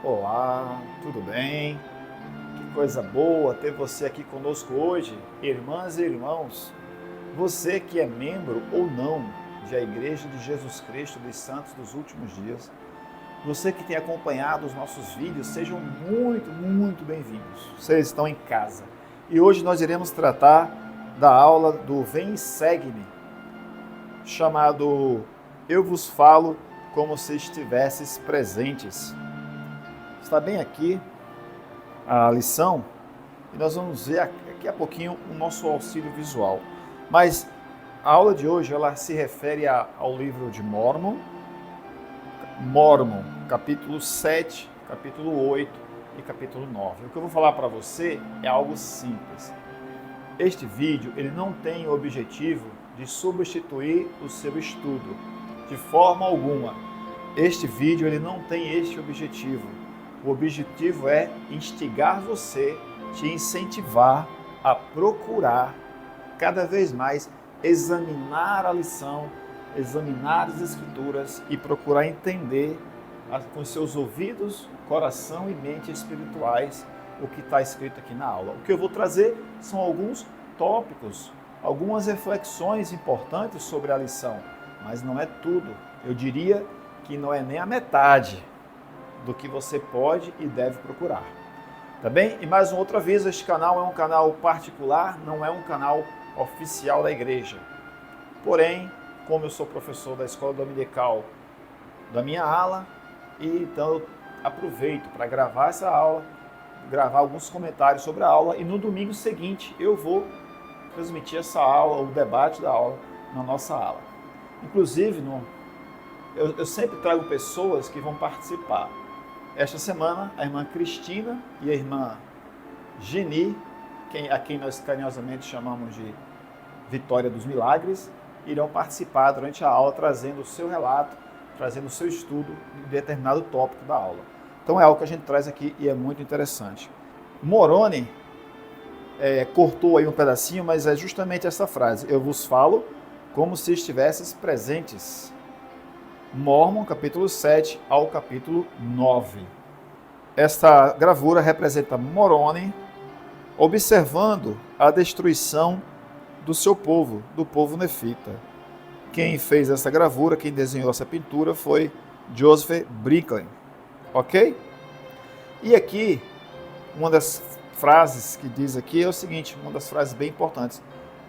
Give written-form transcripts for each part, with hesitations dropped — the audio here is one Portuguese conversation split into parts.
Olá, tudo bem? Que coisa boa ter você aqui conosco hoje, irmãs e irmãos. Você que é membro ou não da Igreja de Jesus Cristo dos Santos dos Últimos Dias, você que tem acompanhado os nossos vídeos, sejam muito bem-vindos. Vocês estão em casa. E hoje nós iremos tratar da aula do Vem e Segue-me, chamado Eu vos falo como se estivesses presentes. Está bem aqui a lição e nós vamos ver daqui a pouquinho o nosso auxílio visual. Mas a aula de hoje ela se refere ao livro de Mormon, capítulo 7, capítulo 8 e capítulo 9. O que eu vou falar para você é algo simples. Este vídeo ele não tem o objetivo de substituir o seu estudo, de forma alguma. Este vídeo ele não tem este objetivo. O objetivo é instigar você, te incentivar a procurar cada vez mais examinar a lição, examinar as escrituras e procurar entender com seus ouvidos, coração e mente espirituais o que está escrito aqui na aula. O que eu vou trazer são alguns tópicos, algumas reflexões importantes sobre a lição, mas não é tudo. Eu diria que não é nem a metade do que você pode e deve procurar. Tá bem? E mais um outro aviso, este canal é um canal particular, não é um canal oficial da igreja. Porém, como eu sou professor da escola dominical da minha ala, e então eu aproveito para gravar essa aula, gravar alguns comentários sobre a aula, e no domingo seguinte eu vou transmitir essa aula, o debate da aula, na nossa ala. Inclusive, eu sempre trago pessoas que vão participar. Esta semana, a irmã Cristina e a irmã Geni, a quem nós carinhosamente chamamos de Vitória dos Milagres, irão participar durante a aula, trazendo o seu relato, trazendo o seu estudo de determinado tópico da aula. Então é algo que a gente traz aqui e é muito interessante. Moroni cortou aí um pedacinho, mas é justamente essa frase. Eu vos falo como se estivesses presentes. Mormon, capítulo 7 ao capítulo 9. Esta gravura representa Moroni observando a destruição do seu povo, do povo nefita. Quem fez essa gravura, quem desenhou essa pintura foi Joseph Brinkley, ok? E aqui, uma das frases que diz aqui é o seguinte, uma das frases bem importantes.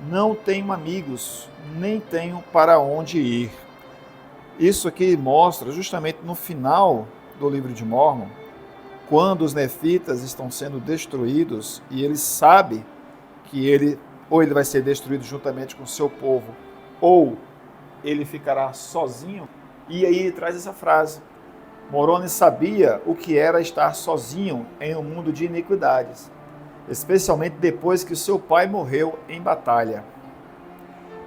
Não tenho amigos, nem tenho para onde ir. Isso aqui mostra justamente no final do livro de Mormon, quando os nefitas estão sendo destruídos e ele sabe que ele vai ser destruído juntamente com o seu povo, ou ele ficará sozinho. E aí ele traz essa frase. Moroni sabia o que era estar sozinho em um mundo de iniquidades, especialmente depois que o seu pai morreu em batalha.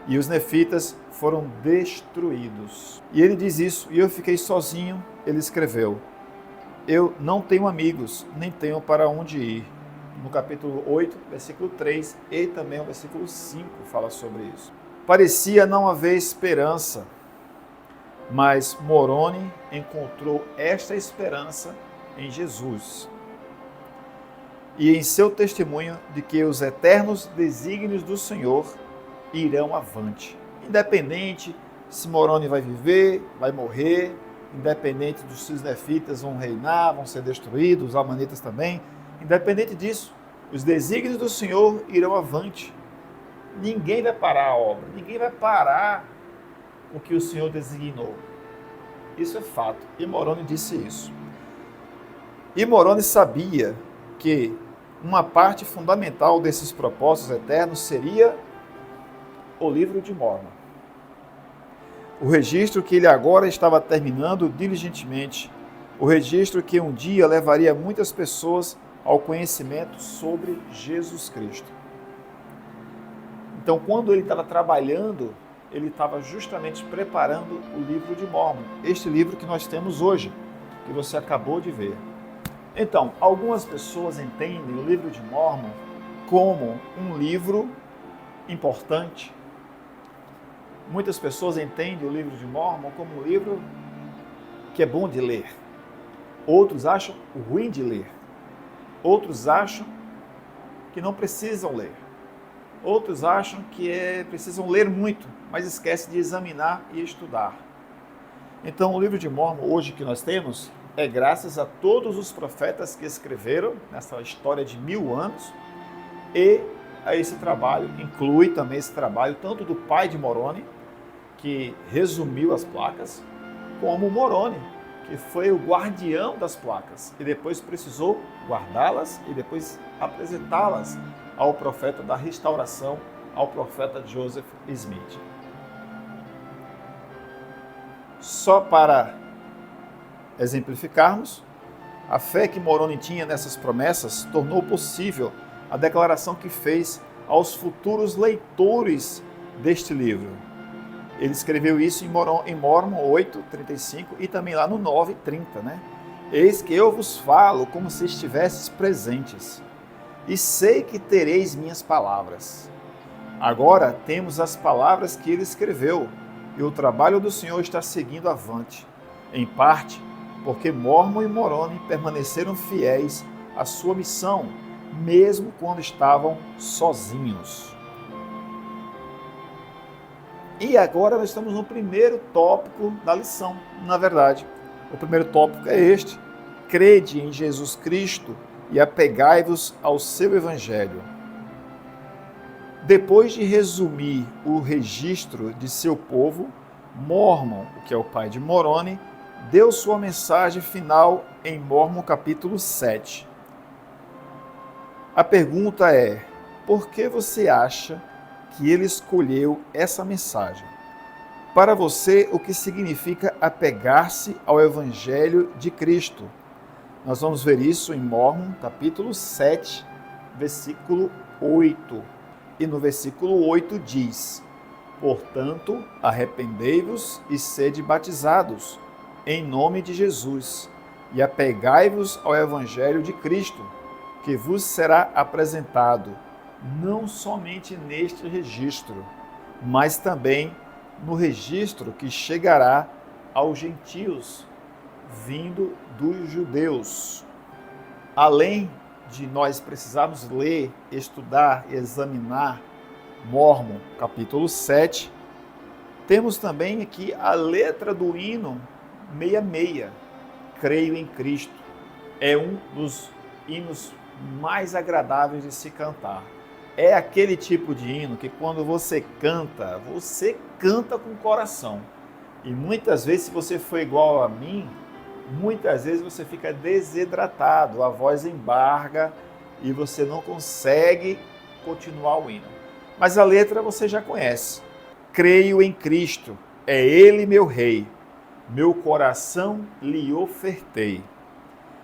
E os nefitas foram destruídos. E ele diz isso, e eu fiquei sozinho, ele escreveu. Eu não tenho amigos, nem tenho para onde ir. No capítulo 8, versículo 3 e também o versículo 5 fala sobre isso. Parecia não haver esperança, mas Moroni encontrou esta esperança em Jesus. E em seu testemunho de que os eternos desígnios do Senhor irão avante. Independente se Moroni vai viver, vai morrer, independente dos se os nefitas vão reinar, vão ser destruídos, os amanitas também, independente disso, os desígnios do Senhor irão avante. Ninguém vai parar a obra, ninguém vai parar o que o Senhor designou. Isso é fato, e Moroni disse isso. E Moroni sabia que uma parte fundamental desses propósitos eternos seria o livro de Mormon. O registro que ele agora estava terminando diligentemente, o registro que um dia levaria muitas pessoas ao conhecimento sobre Jesus Cristo. Então, quando ele estava trabalhando, ele estava justamente preparando o livro de Mormon, este livro que nós temos hoje, que você acabou de ver. Então, algumas pessoas entendem o livro de Mormon como um livro importante. Muitas pessoas entendem o livro de Mormon como um livro que é bom de ler. Outros acham ruim de ler. Outros acham que não precisam ler. Outros acham que precisam ler muito, mas esquecem de examinar e estudar. Então, o livro de Mórmon, hoje que nós temos, é graças a todos os profetas que escreveram nessa história de 1000 anos, e a esse trabalho, inclui também esse trabalho tanto do pai de Moroni, que resumiu as placas, como Moroni, que foi o guardião das placas e depois precisou guardá-las e depois apresentá-las ao profeta da restauração, ao profeta Joseph Smith. Só para exemplificarmos, a fé que Moroni tinha nessas promessas tornou possível a declaração que fez aos futuros leitores deste livro. Ele escreveu isso em Mórmon 8:35 e também lá no 9:30, né? Eis que eu vos falo como se estivesses presentes, e sei que tereis minhas palavras. Agora temos as palavras que ele escreveu, e o trabalho do Senhor está seguindo avante, em parte porque Mórmon e Moroni permaneceram fiéis à sua missão, mesmo quando estavam sozinhos. E agora nós estamos no primeiro tópico da lição, na verdade. O primeiro tópico é este: crede em Jesus Cristo e apegai-vos ao seu Evangelho. Depois de resumir o registro de seu povo, Mórmon, que é o pai de Moroni, deu sua mensagem final em Mórmon capítulo 7. A pergunta é: por que você acha que ele escolheu essa mensagem? Para você, o que significa apegar-se ao Evangelho de Cristo? Nós vamos ver isso em Mórmon, capítulo 7, versículo 8. E no versículo 8 diz: portanto, arrependei-vos e sede batizados, em nome de Jesus, e apegai-vos ao Evangelho de Cristo, que vos será apresentado, não somente neste registro, mas também no registro que chegará aos gentios, vindo dos judeus. Além de nós precisarmos ler, estudar e examinar Mórmon, capítulo 7, temos também aqui a letra do hino 66, Creio em Cristo. É um dos hinos mais agradáveis de se cantar. É aquele tipo de hino que quando você canta com o coração. E muitas vezes, se você for igual a mim, muitas vezes você fica desidratado, a voz embarga e você não consegue continuar o hino. Mas a letra você já conhece. Creio em Cristo, é Ele meu Rei, meu coração lhe ofertei.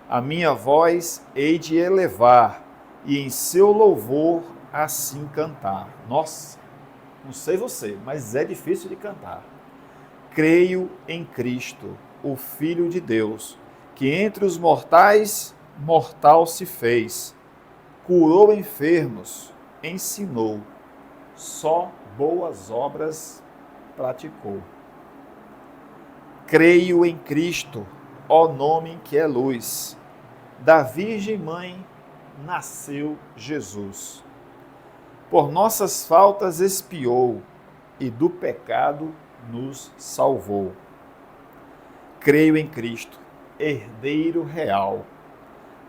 A minha voz hei de elevar e em seu louvor assim cantar. Nossa, não sei você, mas é difícil de cantar. Creio em Cristo, o Filho de Deus, que entre os mortais, mortal se fez, curou enfermos, ensinou, só boas obras praticou. Creio em Cristo, ó nome que é luz, da Virgem Mãe nasceu Jesus. Por nossas faltas expiou e do pecado nos salvou. Creio em Cristo, herdeiro real,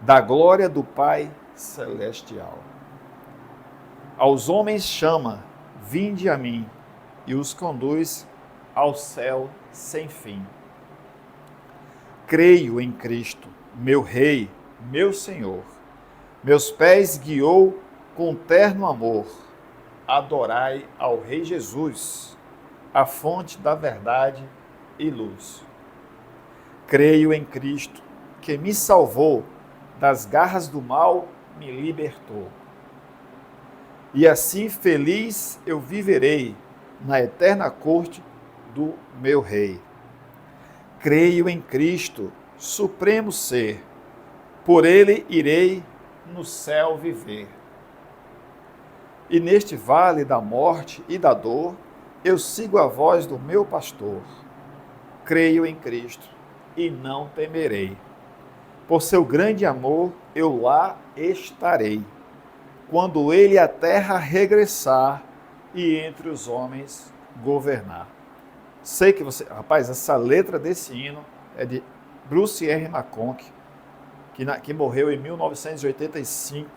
da glória do Pai celestial. Aos homens chama, vinde a mim, e os conduz ao céu sem fim. Creio em Cristo, meu Rei, meu Senhor. Meus pés guiou com terno amor. Adorai ao Rei Jesus, a fonte da verdade e luz. Creio em Cristo, que me salvou, das garras do mal me libertou. E assim feliz eu viverei na eterna corte do meu Rei. Creio em Cristo, supremo ser, por ele irei no céu viver. E neste vale da morte e da dor, eu sigo a voz do meu pastor. Creio em Cristo e não temerei. Por seu grande amor, eu lá estarei, quando ele a terra regressar e entre os homens governar. Sei que você... Rapaz, essa letra desse hino é de Bruce R. McConkie, que morreu em 1985.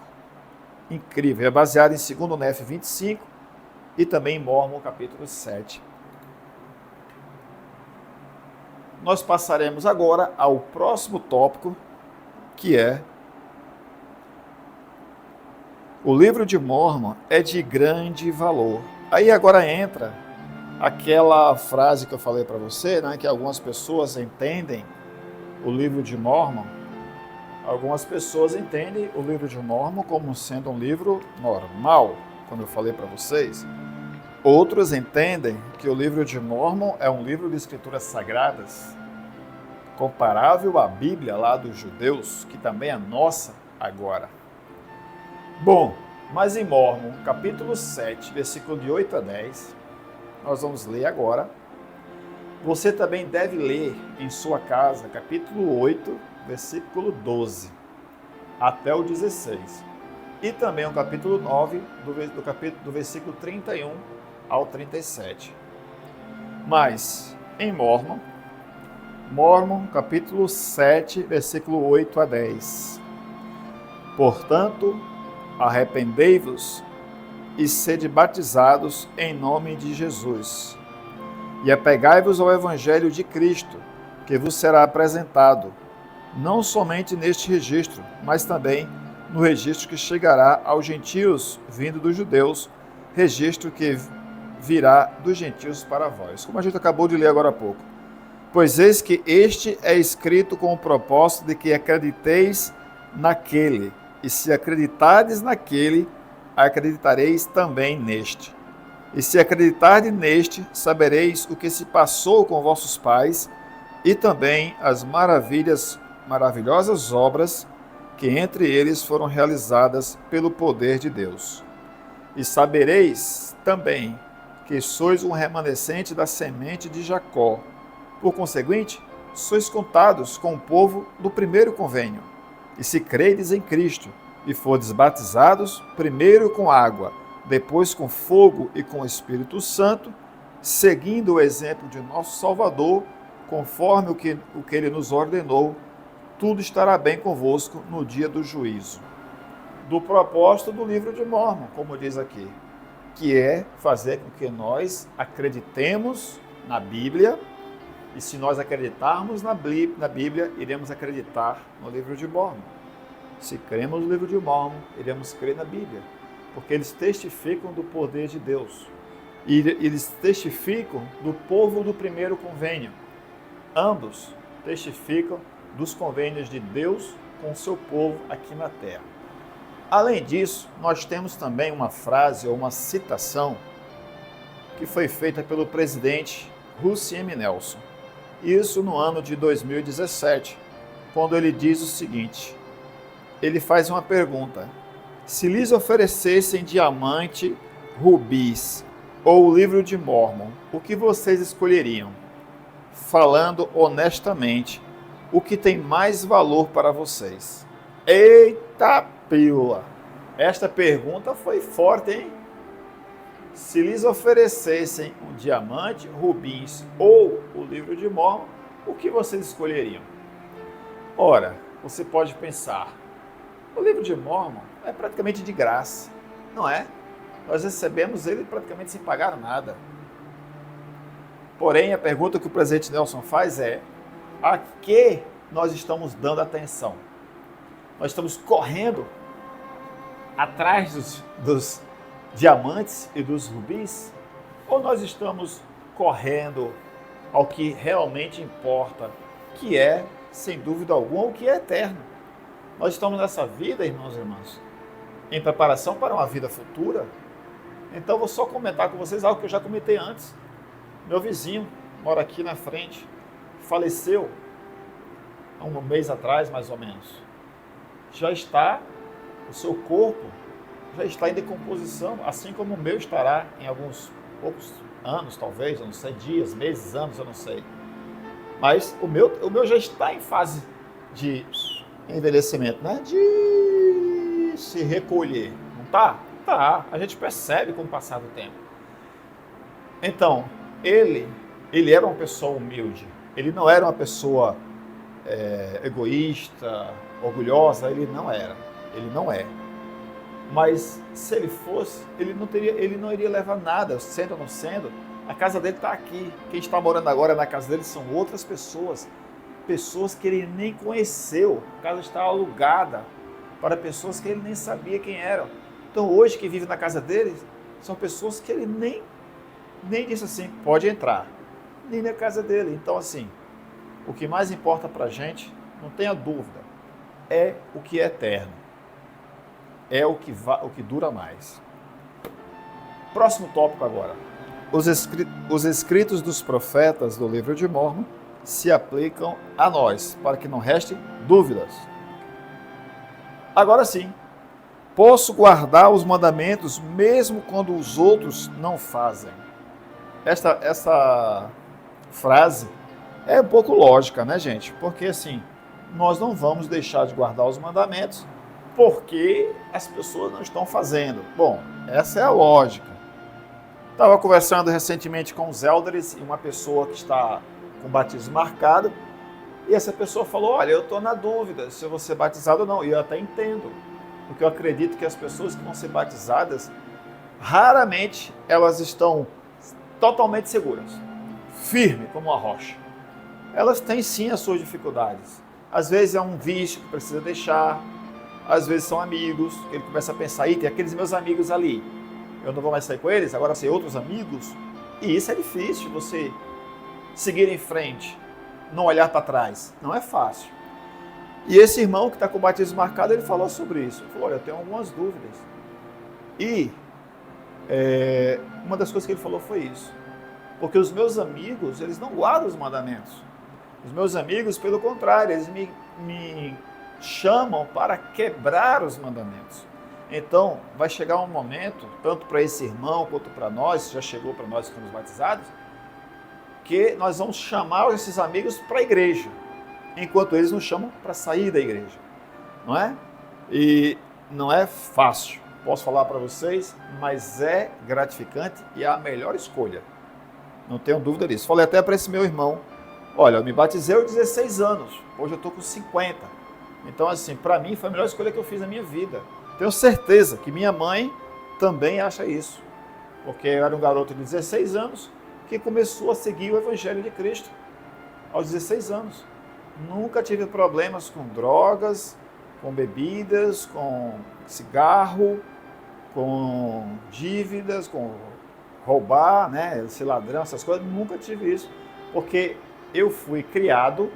Incrível. É baseado em 2 Nef 25 e também em Mórmon, capítulo 7. Nós passaremos agora ao próximo tópico, que é o livro de Mórmon é de grande valor. Aí agora entra aquela frase que eu falei para você, né, que algumas pessoas entendem o livro de Mórmon. Algumas pessoas entendem o livro de Mórmon como sendo um livro normal, como eu falei para vocês. Outros entendem que o livro de Mórmon é um livro de escrituras sagradas, comparável à Bíblia lá dos judeus, que também é nossa agora. Bom, mas em Mórmon, capítulo 7, versículo de 8 a 10, nós vamos ler agora. Você também deve ler em sua casa, capítulo 8, versículo 12, até o 16. E também o capítulo 9, do versículo 31 ao 37. Mas, em Mórmon, capítulo 7, versículo 8 a 10. Portanto, arrependei-vos e sede batizados em nome de Jesus, e apegai-vos ao Evangelho de Cristo, que vos será apresentado, não somente neste registro, mas também no registro que chegará aos gentios vindo dos judeus, registro que virá dos gentios para vós. Como a gente acabou de ler agora há pouco. Pois eis que este é escrito com o propósito de que acrediteis naquele, e se acreditardes naquele, acreditareis também neste. E se acreditardes neste, sabereis o que se passou com vossos pais, e também as maravilhosas obras que entre eles foram realizadas pelo poder de Deus. E sabereis também que sois um remanescente da semente de Jacó. Por conseguinte, sois contados com o povo do primeiro convênio. E se credes em Cristo, e fordes batizados, primeiro com água, depois com fogo e com o Espírito Santo, seguindo o exemplo de nosso Salvador, conforme o que ele nos ordenou, tudo estará bem convosco no dia do juízo. Do propósito do livro de Mórmon, como diz aqui, que é fazer com que nós acreditemos na Bíblia, e se nós acreditarmos na Bíblia, iremos acreditar no livro de Mórmon. Se cremos no livro de Mórmon, iremos crer na Bíblia, porque eles testificam do poder de Deus. E eles testificam do povo do primeiro convênio. Ambos testificam dos convênios de Deus com o seu povo aqui na terra. Além disso, nós temos também uma frase ou uma citação que foi feita pelo presidente Russell M. Nelson. Isso no ano de 2017, quando ele diz o seguinte: ele faz uma pergunta: se lhes oferecessem diamante, rubis ou o livro de Mórmon, o que vocês escolheriam? Falando honestamente, o que tem mais valor para vocês? Eita pílula! Esta pergunta foi forte, hein? Se lhes oferecessem um diamante, rubins ou o livro de Mórmon, o que vocês escolheriam? Ora, você pode pensar, o livro de Mórmon é praticamente de graça, não é? Nós recebemos ele praticamente sem pagar nada. Porém, a pergunta que o presidente Nelson faz é: a que nós estamos dando atenção? Nós estamos correndo atrás dos diamantes e dos rubis? Ou nós estamos correndo ao que realmente importa, que é, sem dúvida alguma, o que é eterno? Nós estamos nessa vida, irmãos e irmãs, em preparação para uma vida futura. Então, vou só comentar com vocês algo que eu já comentei antes. Meu vizinho, mora aqui na frente, faleceu há um mês atrás, mais ou menos. Já está, o seu corpo já está em decomposição, assim como o meu estará em alguns poucos anos, talvez, eu não sei, dias, meses, anos, eu não sei. Mas o meu já está em fase de envelhecimento, né? De se recolher. Não tá? Tá. A gente percebe com o passar do tempo. Então, ele era uma pessoa humilde. Ele não era uma pessoa egoísta, orgulhosa. Ele não era. Ele não é. Mas se ele fosse, ele não iria levar nada, sendo ou não sendo. A casa dele está aqui. Quem está morando agora na casa dele são outras pessoas. Pessoas que ele nem conheceu. A casa está alugada para pessoas que ele nem sabia quem eram. Então hoje que vive na casa dele são pessoas que ele nem disse assim, pode entrar. Nem na casa dele. Então assim, o que mais importa para a gente, não tenha dúvida, é o que é eterno. É o que dura mais. Próximo tópico agora. Os escritos dos profetas do livro de Mórmon se aplicam a nós, para que não reste dúvidas. Agora sim, posso guardar os mandamentos mesmo quando os outros não fazem. Essa frase é um pouco lógica, né, gente? Porque assim, nós não vamos deixar de guardar os mandamentos porque as pessoas não estão fazendo. Bom, essa é a lógica. Estava conversando recentemente com os elders e uma pessoa que está com batismo marcado, e essa pessoa falou, olha, eu estou na dúvida se eu vou ser batizado ou não, e eu até entendo, porque eu acredito que as pessoas que vão ser batizadas, raramente elas estão totalmente seguras, firme como uma rocha. Elas têm sim as suas dificuldades. Às vezes é um vício que precisa deixar, às vezes são amigos, que ele começa a pensar, tem aqueles meus amigos ali, eu não vou mais sair com eles, agora sei outros amigos, e isso é difícil, você seguir em frente, não olhar para trás, não é fácil. E esse irmão que está com o batismo marcado, ele falou sobre isso, ele falou, olha, eu tenho algumas dúvidas, e uma das coisas que ele falou foi isso, porque os meus amigos, eles não guardam os mandamentos, os meus amigos, pelo contrário, eles me chamam para quebrar os mandamentos. Então, vai chegar um momento, tanto para esse irmão quanto para nós, já chegou para nós que fomos batizados, que nós vamos chamar esses amigos para a igreja, enquanto eles nos chamam para sair da igreja, não é? E não é fácil, posso falar para vocês, mas é gratificante e é a melhor escolha, não tenho dúvida disso. Falei até para esse meu irmão, olha, eu me batizei aos 16 anos, hoje eu estou com 50, então assim, para mim foi a melhor escolha que eu fiz na minha vida. Tenho certeza que minha mãe também acha isso, porque eu era um garoto de 16 anos que começou a seguir o Evangelho de Cristo aos 16 anos. Nunca tive problemas com drogas, com bebidas, com cigarro, com dívidas, com roubar, né, ser ladrão, essas coisas. Nunca tive isso, porque eu fui criado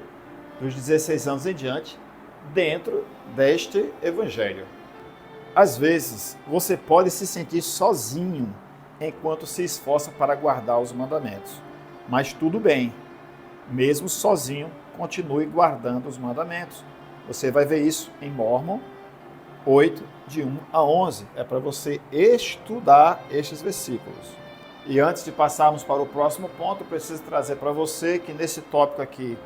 dos 16 anos em diante dentro deste Evangelho. Às vezes, você pode se sentir sozinho enquanto se esforça para guardar os mandamentos. Mas tudo bem, mesmo sozinho, continue guardando os mandamentos. Você vai ver isso em Mórmon 8, de 1 a 11. É para você estudar estes versículos. E antes de passarmos para o próximo ponto, eu preciso trazer para você que nesse tópico aqui,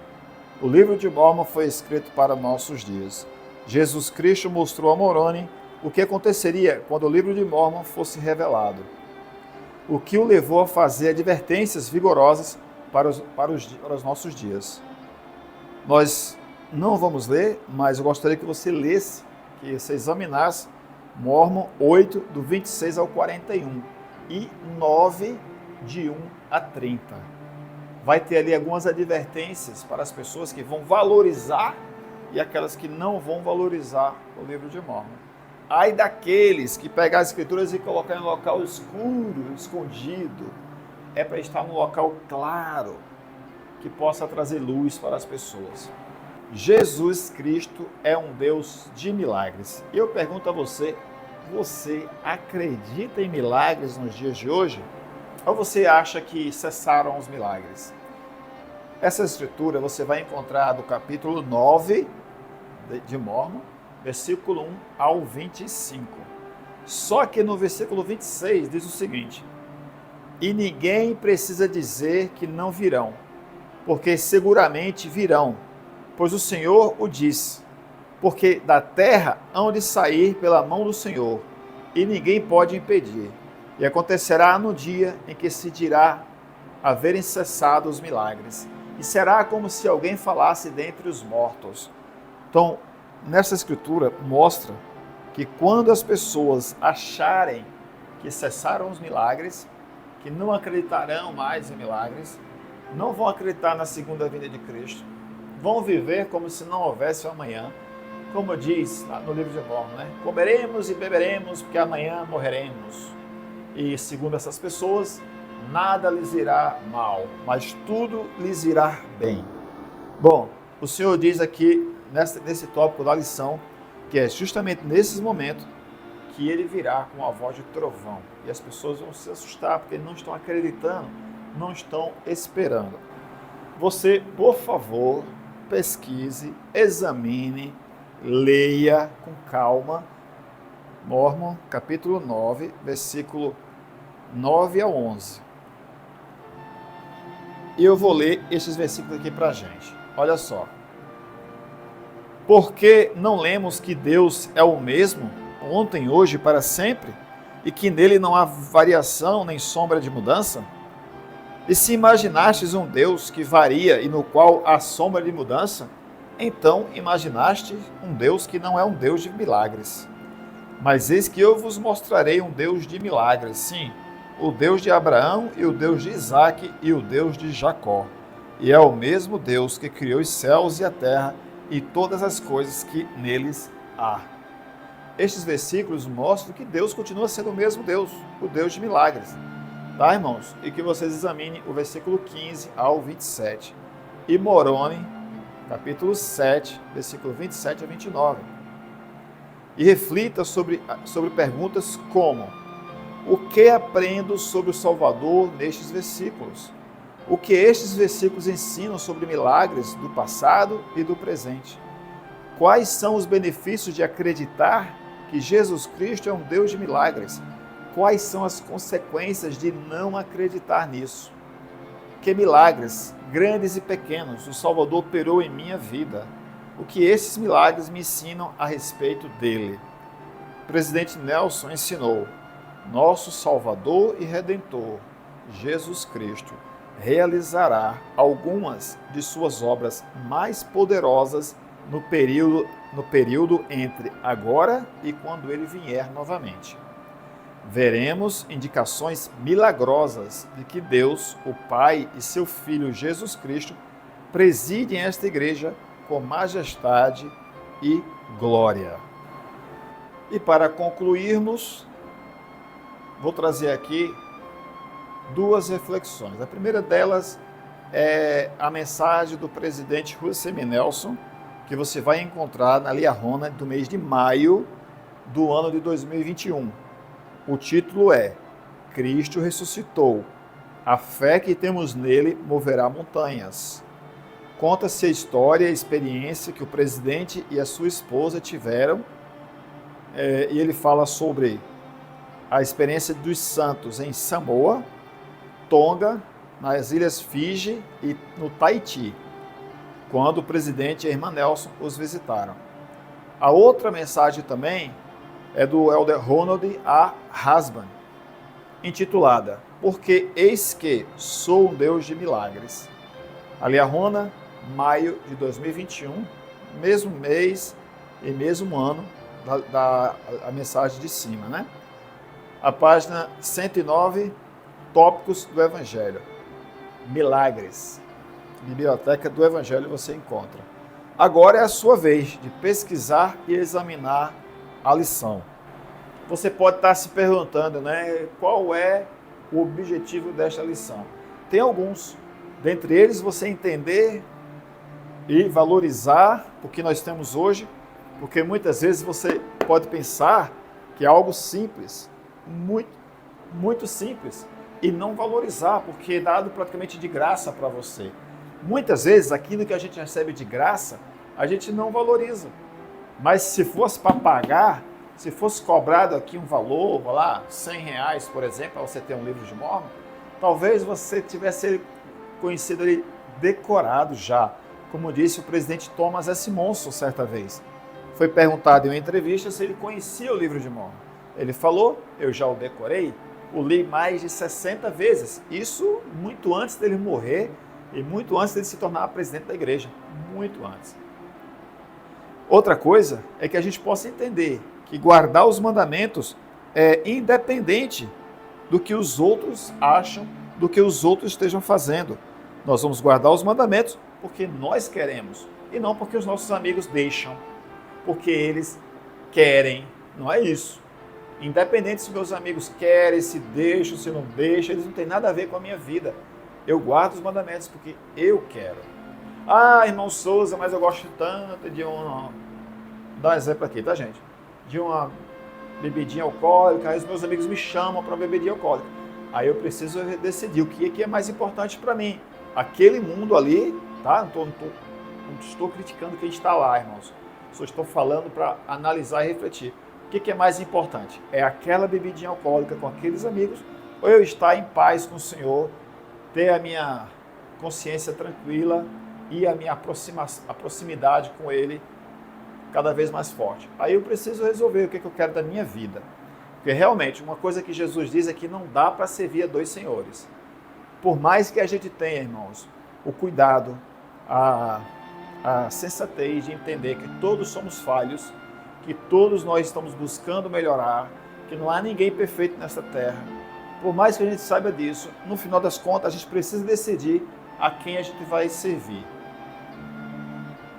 o livro de Mórmon foi escrito para nossos dias. Jesus Cristo mostrou a Moroni o que aconteceria quando o livro de Mórmon fosse revelado, o que o levou a fazer advertências vigorosas para os nossos dias. Nós não vamos ler, mas eu gostaria que você lesse, que você examinasse Mórmon 8, do 26 ao 41 e 9, de 1 a 30. Vai ter ali algumas advertências para as pessoas que vão valorizar e aquelas que não vão valorizar o livro de Mórmon. Ai daqueles que pegam as escrituras e colocam em um local escuro, escondido. É para estar num local claro, que possa trazer luz para as pessoas. Jesus Cristo é um Deus de milagres. E eu pergunto a você, você acredita em milagres nos dias de hoje? Ou você acha que cessaram os milagres? Essa escritura você vai encontrar do capítulo 9 de Mórmon, versículo 1 ao 25. Só que no versículo 26 diz o seguinte: e ninguém precisa dizer que não virão, porque seguramente virão, pois o Senhor o disse. porque da terra hão de sair pela mão do Senhor, e ninguém pode impedir. E acontecerá no dia em que se dirá haverem cessado os milagres, e será como se alguém falasse dentre os mortos. Então, nessa escritura mostra que quando as pessoas acharem que cessaram os milagres, que não acreditarão mais em milagres, não vão acreditar na segunda vinda de Cristo, vão viver como se não houvesse amanhã, como diz no livro de Mormon, né? Comeremos e beberemos, porque amanhã morreremos. E segundo essas pessoas, nada lhes irá mal, mas tudo lhes irá bem. Bom, o Senhor diz aqui, nesse tópico da lição, que é justamente nesses momentos que ele virá com a voz de trovão. E as pessoas vão se assustar, porque não estão acreditando, não estão esperando. Você, por favor, pesquise, examine, leia com calma, Mormon, capítulo 9, versículo 9 a 11. E eu vou ler esses versículos aqui para a gente. Olha só. Porque não lemos que Deus é o mesmo, ontem, hoje e para sempre, e que nele não há variação nem sombra de mudança? E se imaginastes um Deus que varia e no qual há sombra de mudança, então imaginaste um Deus que não é um Deus de milagres. Mas eis que eu vos mostrarei um Deus de milagres, sim, o Deus de Abraão e o Deus de Isaque e o Deus de Jacó. E é o mesmo Deus que criou os céus e a terra e todas as coisas que neles há. Estes versículos mostram que Deus continua sendo o mesmo Deus, o Deus de milagres. Tá, irmãos? E que vocês examinem o versículo 15 ao 27. E Moroni, capítulo 7, versículo 27 a 29. E reflita sobre perguntas como: o que aprendo sobre o Salvador nestes versículos? O que estes versículos ensinam sobre milagres do passado e do presente? Quais são os benefícios de acreditar que Jesus Cristo é um Deus de milagres? Quais são as consequências de não acreditar nisso? Que milagres, grandes e pequenos, o Salvador operou em minha vida? O que esses milagres me ensinam a respeito dele? O presidente Nelson ensinou: nosso Salvador e Redentor, Jesus Cristo, realizará algumas de suas obras mais poderosas no período entre agora e quando ele vier novamente. Veremos indicações milagrosas de que Deus, o Pai e seu Filho Jesus Cristo presidem esta igreja com majestade e glória. E para concluirmos, vou trazer aqui duas reflexões. A primeira delas é a mensagem do presidente Russell M. Nelson, que você vai encontrar na Liahona do mês de maio do ano de 2021. O título é Cristo ressuscitou. A fé que temos nele moverá montanhas. Conta-se a história e a experiência que o presidente e a sua esposa tiveram, e ele fala sobre a experiência dos santos em Samoa, Tonga, nas Ilhas Fiji e no Tahiti, quando o presidente e a irmã Nelson os visitaram. A outra mensagem também é do elder Ronald A. Hasban, intitulada Porque eis que sou um Deus de milagres. A Liahona, maio de 2021, mesmo mês e mesmo ano a mensagem de cima, né? A página 109, Tópicos do Evangelho. Milagres. Biblioteca do Evangelho você encontra. Agora é a sua vez de pesquisar e examinar a lição. Você pode estar se perguntando, né, qual é o objetivo desta lição? Tem alguns. Dentre eles, você entender e valorizar o que nós temos hoje, porque muitas vezes você pode pensar que é algo simples, muito simples, e não valorizar, porque é dado praticamente de graça para você. Muitas vezes, aquilo que a gente recebe de graça, a gente não valoriza. Mas se fosse para pagar, se fosse cobrado aqui um valor, vou lá, R$100, por exemplo, para você ter um livro de Mormon, talvez você tivesse conhecido ele decorado já. Como disse o presidente Thomas S. Monson certa vez. foi perguntado em uma entrevista se ele conhecia o livro de Mórmon. Ele falou, eu já o decorei, o li mais de 60 vezes. Isso muito antes dele morrer e muito antes dele se tornar presidente da igreja. Muito antes. Outra coisa é que a gente possa entender que guardar os mandamentos é independente do que os outros acham, do que os outros estejam fazendo. Nós vamos guardar os mandamentos porque nós queremos e não porque os nossos amigos deixam, porque eles querem. Não é isso. Independente se meus amigos querem, se deixam, se não deixam, eles não têm nada a ver com a minha vida. Eu guardo os mandamentos porque eu quero. Ah, irmão Souza, mas eu gosto tanto de uma... Dá um exemplo aqui, tá, gente? De uma bebidinha alcoólica, aí os meus amigos me chamam para uma bebidinha alcoólica. Aí eu preciso decidir o que é mais importante para mim. Aquele mundo ali, tá? Não estou criticando quem está lá, irmãos. Só estou falando para analisar e refletir. O que é mais importante? É aquela bebidinha alcoólica com aqueles amigos ou eu estar em paz com o Senhor, ter a minha consciência tranquila e a minha proximidade com Ele cada vez mais forte? Aí eu preciso resolver o que eu quero da minha vida. Porque realmente, uma coisa que Jesus diz é que não dá para servir a dois senhores. Por mais que a gente tenha, irmãos, o cuidado, a sensatez de entender que todos somos falhos, que todos nós estamos buscando melhorar, que não há ninguém perfeito nessa terra. Por mais que a gente saiba disso, no final das contas, a gente precisa decidir a quem a gente vai servir.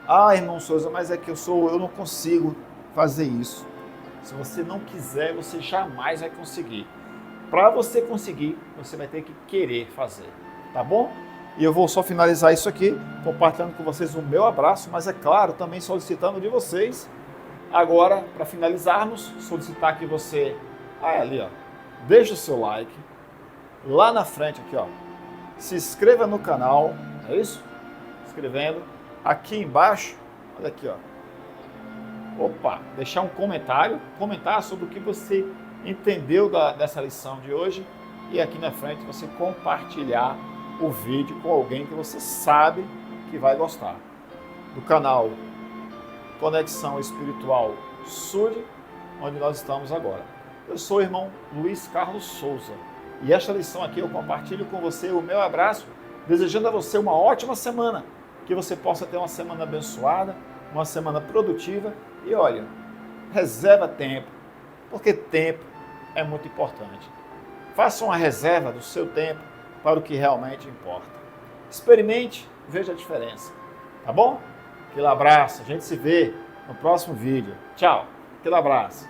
Ah, irmão Souza, mas é que eu não consigo fazer isso. Se você não quiser, você jamais vai conseguir. Para você conseguir, você vai ter que querer fazer, tá bom? E eu vou só finalizar isso aqui, compartilhando com vocês o meu abraço, mas é claro, também solicitando de vocês, agora, para finalizarmos, solicitar que você, ali ó, deixe o seu like, lá na frente aqui ó, se inscreva no canal, é isso? Escrevendo, aqui embaixo, olha aqui ó, opa, deixar um comentário, comentar sobre o que você entendeu dessa lição de hoje e aqui na frente você compartilhar o vídeo com alguém que você sabe que vai gostar. Do canal Conexão Espiritual Sul, onde nós estamos agora. Eu sou o irmão Luiz Carlos Souza e esta lição aqui eu compartilho com você o meu abraço, desejando a você uma ótima semana, que você possa ter uma semana abençoada, uma semana produtiva e olha, reserva tempo, porque tempo é muito importante. Faça uma reserva do seu tempo para o que realmente importa. Experimente, veja a diferença, tá bom? Aquele abraço, a gente se vê no próximo vídeo. Tchau, aquele abraço.